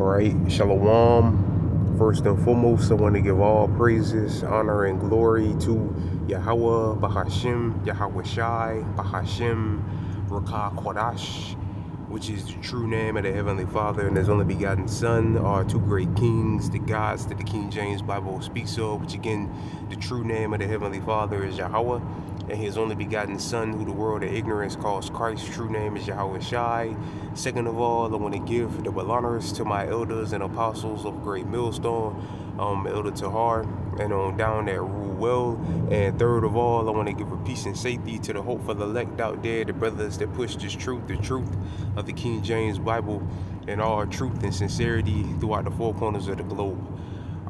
Alright, Shalom. First and foremost, I want to give all praises, honor, and glory to Yahweh, Bahashim, Yahweh Shai, Bahashim, Rakah Kwadash, which is the true name of the Heavenly Father and His only begotten Son, our two great kings, the gods that the King James Bible speaks of, which again, the true name of the Heavenly Father is Yahweh, and His only begotten Son, who the world of ignorance calls Christ. True name is Yahweh Shai. Second of all, I want to give double honors to my elders and apostles of Great Millstone, Elder Tahar, and on down that rule well. And third of all, I want to give a peace and safety to the hope for the elect out there, the brothers that push this truth, the truth of the King James Bible, and all truth and sincerity throughout the four corners of the globe.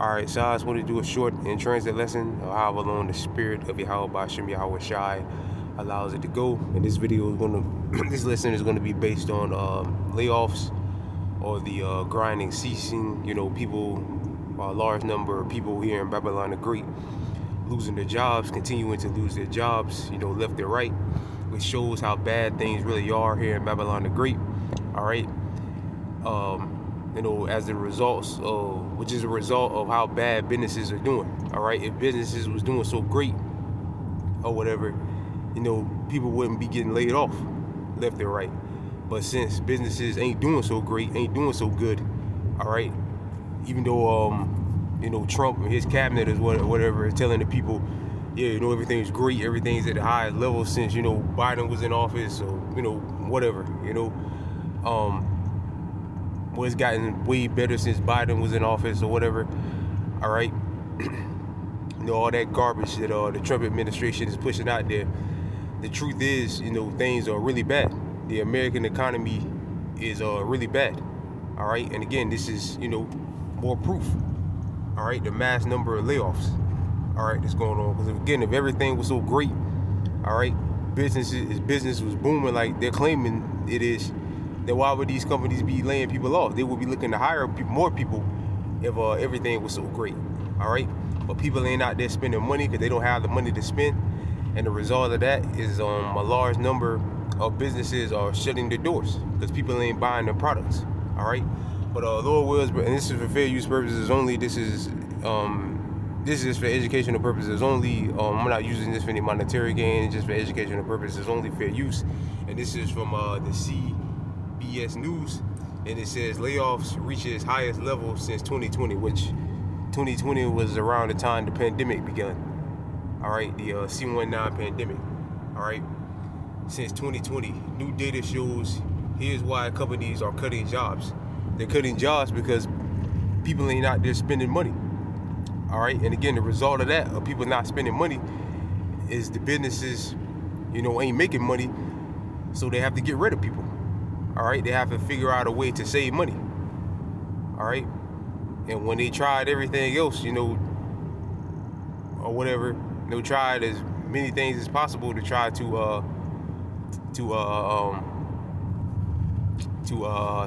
Alright, so I just want to do a short in transit lesson of how alone the spirit of Yahweh Bashem Yahweh Shai allows it to go. And this video is this lesson is gonna be based on layoffs, or the grinding ceasing. You know, people, a large number of people here in Babylon the Great losing their jobs, continuing to lose their jobs, you know, left and right, which shows how bad things really are here in Babylon the Great. Alright. You know, as the results of, which is a result of how bad businesses are doing. All right, if businesses was doing so great or whatever, you know, people wouldn't be getting laid off left and right. But since businesses ain't doing so great, ain't doing so good, all right, even though you know, Trump and his cabinet is whatever is telling the people, yeah, you know, everything's great, everything's at the highest level since, you know, Biden was in office, or, you know, whatever, you know, well, it's gotten way better since Biden was in office or whatever. All right, you know, all that garbage that the Trump administration is pushing out there. The truth is, you know, things are really bad. The American economy is really bad. All right, and again, this is, you know, more proof. All right, the mass number of layoffs. All right, that's going on, because again, if everything was so great, all right, business was booming like they're claiming it is, then why would these companies be laying people off? They would be looking to hire more people if everything was so great. All right, but people ain't out there spending money because they don't have the money to spend, and the result of that is a large number of businesses are shutting their doors because people ain't buying their products. All right, but Lord wills, and this is for fair use purposes only. This is for educational purposes only. I'm not using this for any monetary gain. It's just for educational purposes only, fair use. And this is from the CBS News, and it says layoffs reach its highest level since 2020, which 2020 was around the time the pandemic began. All right, the C19 pandemic. All right, since 2020, new data shows here's why companies are cutting jobs. They're cutting jobs because people ain't out there spending money. All right, and again, the result of that, of people not spending money, is the businesses, you know, ain't making money, so they have to get rid of people. All right, they have to figure out a way to save money. All right, and when they tried everything else, you know, or whatever, they tried as many things as possible to try to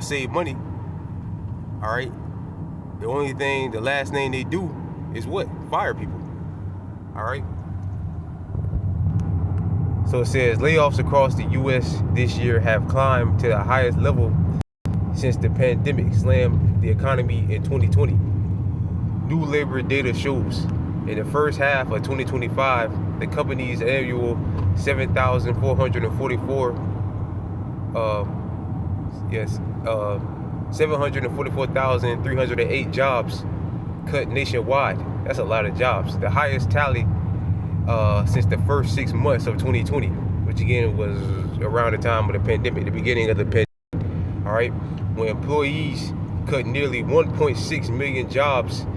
save money. All right, the last thing they do is what? Fire people. All right. So it says layoffs across the U.S. this year have climbed to the highest level since the pandemic slammed the economy in 2020. New labor data shows in the first half of 2025, the company's annual 744,308 jobs cut nationwide. That's a lot of jobs. The highest tally since the first 6 months of 2020, which again was around the time of the pandemic, the beginning of the pandemic. All right, when employees cut nearly 1.6 million jobs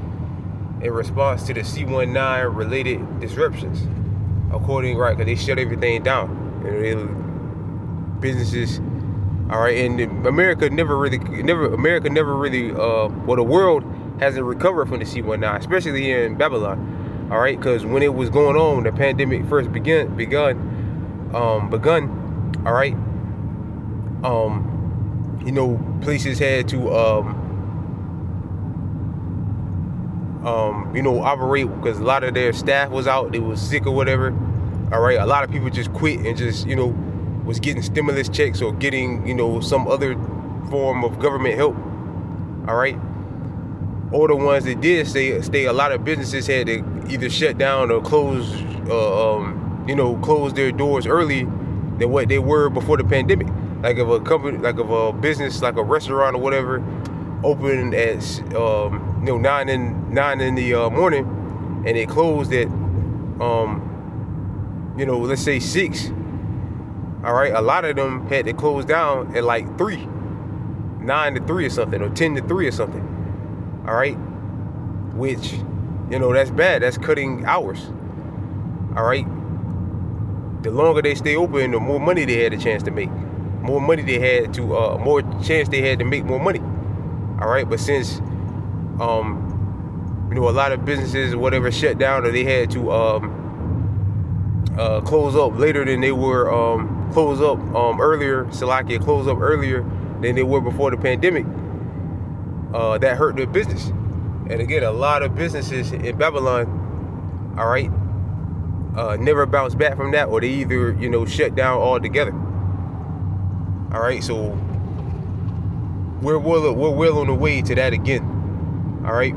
in response to the C19 related disruptions, right, because they shut everything down. Businesses, all right, and America never really, well, the world hasn't recovered from the C19, especially here in Babylon. All right, because when it was going on, the pandemic first begun. All right, you know, places had to, you know, operate because a lot of their staff was out, they was sick or whatever. All right, a lot of people just quit and just, you know, was getting stimulus checks or getting, you know, some other form of government help. All right. Or the ones that did stay, a lot of businesses had to either shut down or close, close their doors early than what they were before the pandemic. Like if a company, like if a business, like a restaurant or whatever, opened at 9 in the morning, and it closed at let's say 6. All right, a lot of them had to close down at like 3, 9 to 3 or something, or 10 to 3 or something. All right, which, that's bad. That's cutting hours. All right, the longer they stay open, the more money they had a chance to make. More money they had to, more chance they had to make more money. All right, but since, a lot of businesses or whatever shut down, or they had to close up later than they were, close up earlier than they were before the pandemic. That hurt their business. And again, a lot of businesses in Babylon, all right, never bounce back from that, or they either, shut down altogether. All right, so we're well on the way to that again. All right,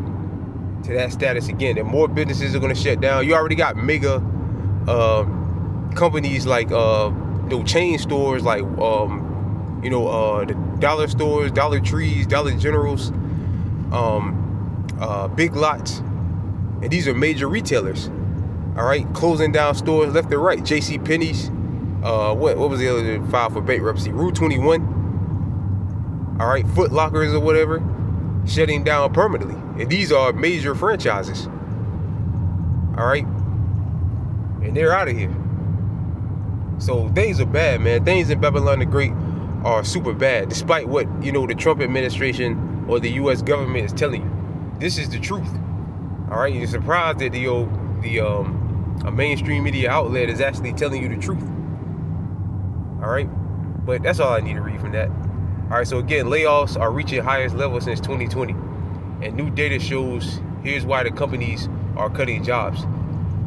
to that status again. And more businesses are going to shut down. You already got mega companies like chain stores like the dollar stores, Dollar Trees, Dollar Generals, Big Lots, and these are major retailers. All right, closing down stores left and right. J.C. Penney's, what was the other that filed for bankruptcy? Rue 21. All right, Foot Lockers or whatever, shutting down permanently. And these are major franchises. All right, and they're out of here. So things are bad, man. Things in Babylon the Great are super bad, despite what the Trump administration or the U.S. government is telling you. This is the truth. All right, you're surprised that a mainstream media outlet is actually telling you the truth. All right, but that's all I need to read from that. All right, so again, layoffs are reaching highest level since 2020, and new data shows here's why the companies are cutting jobs.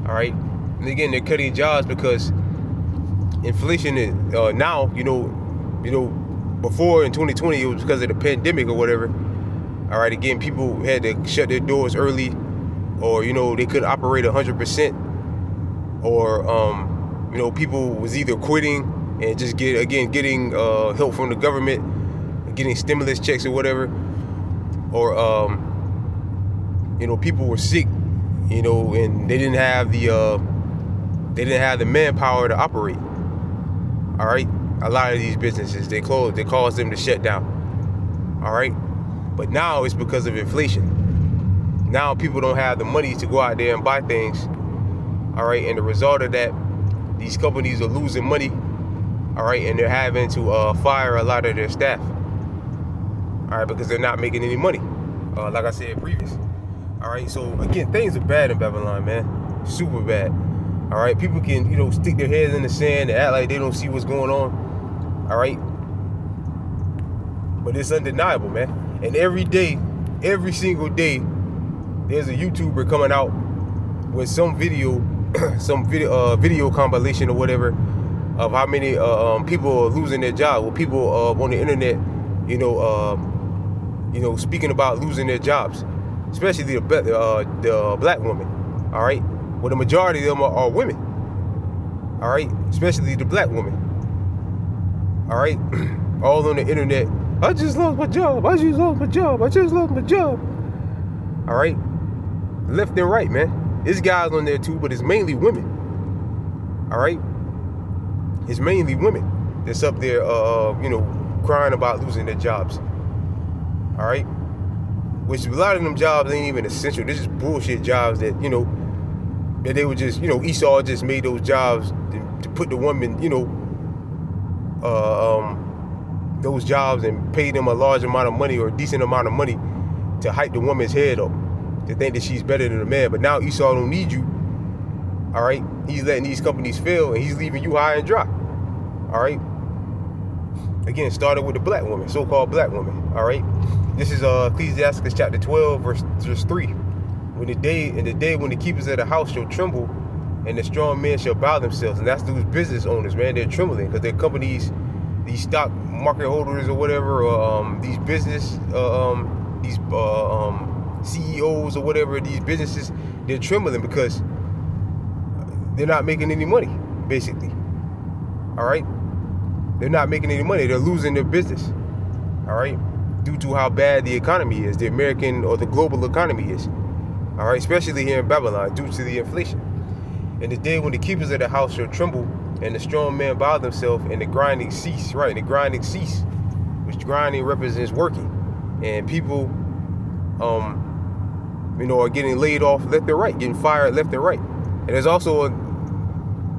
All right, and again, they're cutting jobs because inflation is now, before in 2020 it was because of the pandemic or whatever. All right, again, people had to shut their doors early, or they couldn't operate 100%, or people was either quitting and just getting help from the government, getting stimulus checks or whatever, or people were sick, and they didn't have the manpower to operate. All right, a lot of these businesses, they caused them to shut down. All right, but now it's because of inflation. Now people don't have the money to go out there and buy things. All right, and the result of that, these companies are losing money. All right, and they're having to fire a lot of their staff. All right, because they're not making any money, like I said previous. All right, so again, things are bad in Babylon, man, super bad. All right, people can stick their heads in the sand and act like they don't see what's going on. All right, but it's undeniable, man. And every single day, there's a YouTuber coming out with some video, video compilation or whatever of how many people are losing their job. Well, people on the internet, speaking about losing their jobs, especially the black women. All right, well, the majority of them are women. All right, especially the black women. All right, all on the internet. I just lost my job. I just lost my job. I just lost my job. All right, left and right, man. There's guys on there too, but it's mainly women. All right, it's mainly women that's up there, crying about losing their jobs. All right, which a lot of them jobs ain't even essential. They're just bullshit jobs that that they were just Esau just made those jobs to put the woman those jobs and pay them a large amount of money or a decent amount of money to hype the woman's head up, to think that she's better than a man. But now Esau don't need you. All right, he's letting these companies fail and he's leaving you high and dry. All right, again, started with the black woman, so-called black woman. All right, this is Ecclesiastes chapter 12 verse 3. When the day when the keepers of the house shall tremble and the strong men shall bow themselves. And that's those business owners, man. They're trembling because their companies, these stock market holders or whatever, or these business these CEOs or whatever, these businesses, they're trembling because they're not making any money, basically. All right? They're not making any money. They're losing their business. All right? Due to how bad the economy is, the American or the global economy is. All right? Especially here in Babylon, due to the inflation. And the day when the keepers of the house shall tremble, and the strong men bow themselves, and the grinding cease. Right? And the grinding cease, which grinding represents working. And people, are getting laid off left and right, getting fired left and right. And there's also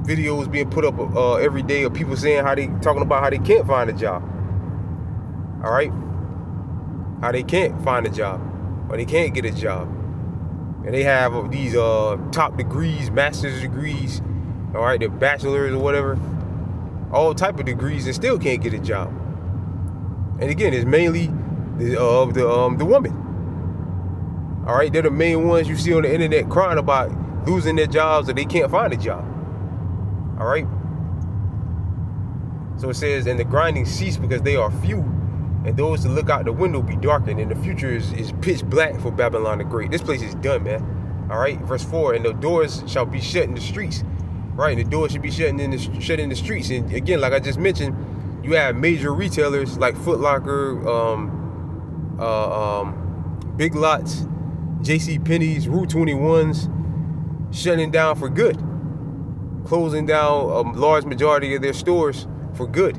videos being put up every day of people saying talking about how they can't find a job. All right? How they can't find a job, or they can't get a job. And they have these top degrees, master's degrees, all right, they're bachelors or whatever, all type of degrees, and still can't get a job. And again, it's mainly the women. All right, they're the main ones you see on the internet crying about losing their jobs or they can't find a job. All right. So it says, and the grinding cease because they are few, and those to look out the window be darkened, and the future is pitch black for Babylon the Great. This place is done, man. All right. Verse 4, and the doors shall be shut in the streets. Right, and the doors should be shut in the streets. And again, like I just mentioned, you have major retailers like Foot Locker, Big Lots, JCPenney's, Route 21s, shutting down for good, closing down a large majority of their stores for good.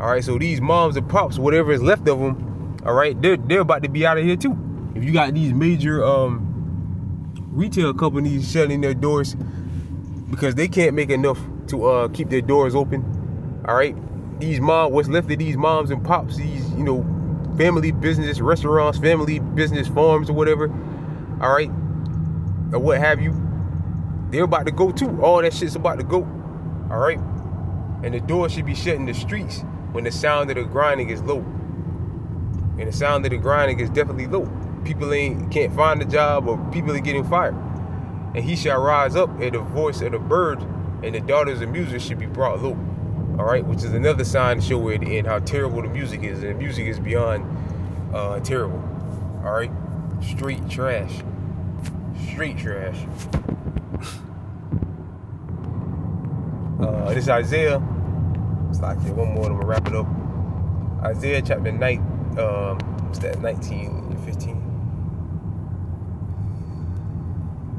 All right, so these moms and pops, whatever is left of them, all right, they're about to be out of here too. If you got these major retail companies shutting their doors because they can't make enough to keep their doors open, all right, what's left of these moms and pops, these family business restaurants, family business farms or whatever, all right, or what have you, they're about to go too. All that shit's about to go. All right, and the door should be shut in the streets when the sound of the grinding is low. And the sound of the grinding is definitely low. People can't find a job, or people are getting fired. And he shall rise up at the voice of the bird, and the daughters of music should be brought low. All right, which is another sign to show where the end, how terrible the music is. And the music is beyond terrible. All right, straight trash. Straight trash. This is Isaiah. It's like one more, and I'm gonna wrap it up. Isaiah chapter 9, what's that, 19 and 15?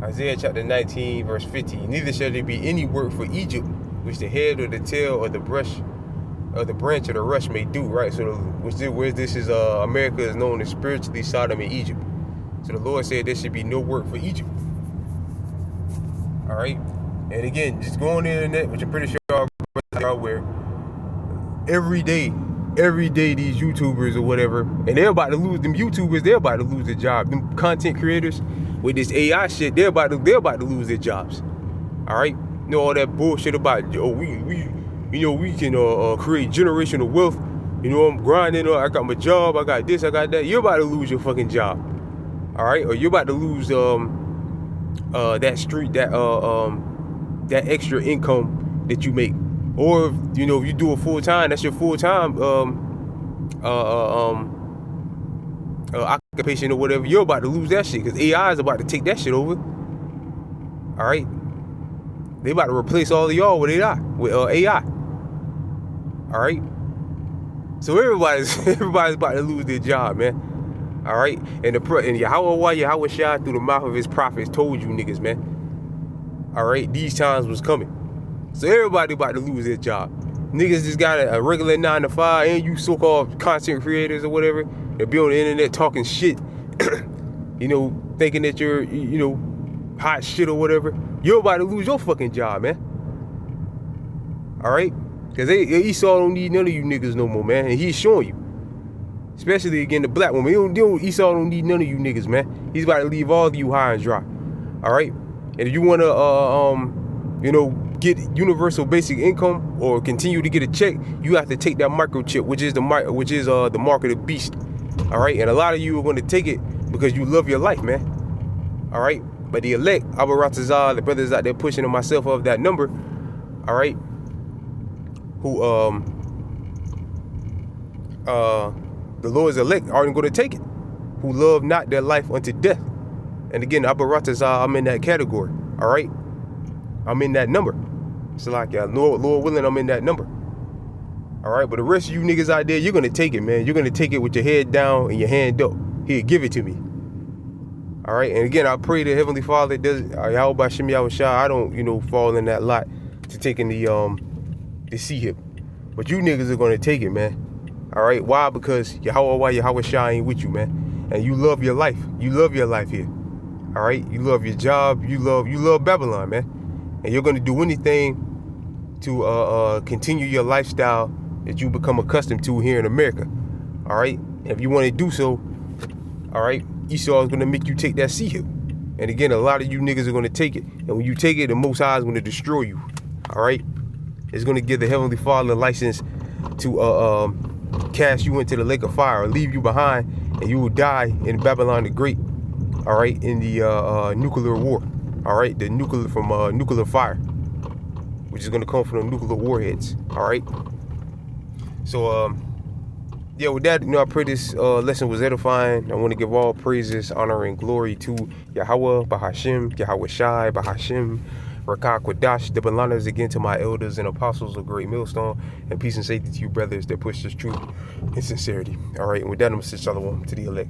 Isaiah chapter 19, verse 15. Neither shall there be any work for Egypt, which the head or the tail or the brush or the branch or the rush may do. Right. So where this is, America is known as spiritually Sodom and Egypt. So the Lord said there should be no work for Egypt. All right. And again, just go on the internet, which I'm pretty sure are where every day these YouTubers or whatever, and they're about to lose them YouTubers, they're about to lose their job. Them content creators with this AI shit, they're about to lose their jobs. All right, all that bullshit about we can create generational wealth. I'm grinding. I got my job. I got this. I got that. You're about to lose your fucking job. All right, or you're about to lose that extra income that you make. Or if you do it full time, that's your full time occupation or whatever. You're about to lose that shit because AI is about to take that shit over. All right, they about to replace all of y'all with AI. All right, so everybody's about to lose their job, man. All right, and Yahweh Shai through the mouth of his prophets told you niggas, man. All right, these times was coming. So everybody about to lose their job. Niggas just got a regular 9 to 5, and you so-called content creators or whatever, they be on the internet talking shit, thinking that you're, hot shit or whatever. You're about to lose your fucking job, man. All right? Because Esau don't need none of you niggas no more, man. And he's showing you. Especially, again, the black woman. Esau don't need none of you niggas, man. He's about to leave all of you high and dry. All right? And if you want to, get universal basic income or continue to get a check, you have to take that microchip, which is the mark of the beast. All right, and a lot of you are going to take it because you love your life, man. All right, but the elect, Abba Ratazar, the brothers out there pushing on myself of that number, all right, who the Lord's elect aren't going to take it. who love not their life unto death. And again, Abaratazah, I'm in that category. All right, I'm in that number. So like, Lord willing, I'm in that number. All right, but the rest of you niggas out there, you're gonna take it, man. You're gonna take it with your head down and your hand up. Here, give it to me. All right, and again, I pray the Heavenly Father does. Yahweh Shem Yahweh Shai, I don't, fall in that lot to taking the sea hip, but you niggas are gonna take it, man. All right, why? Because Yahweh Shai ain't with you, man, and you love your life. You love your life here. All right, you love your job. You love Babylon, man, and you're gonna do anything to continue your lifestyle that you become accustomed to here in America. All right, and if you want to do so, all right, Esau is going to make you take that sea hip. And again, a lot of you niggas are going to take it, and when you take it, the Most High is going to destroy you. All right, it's going to give the Heavenly Father a license to cast you into the lake of fire, or leave you behind, and you will die in Babylon the Great. All right, in the nuclear war. All right, the nuclear fire, which is going to come from the nuclear warheads. All right. So, yeah, with that, I pray this lesson was edifying. I want to give all praises, honor, and glory to Yahweh, Bahashim, Yahweh Shai, Bahashim, Rakah Kwadash, the Balanas, again to my elders and apostles of Great Millstone, and peace and safety to you brothers that push this truth in sincerity. All right, and with that, I'm going to say shalom to the elect.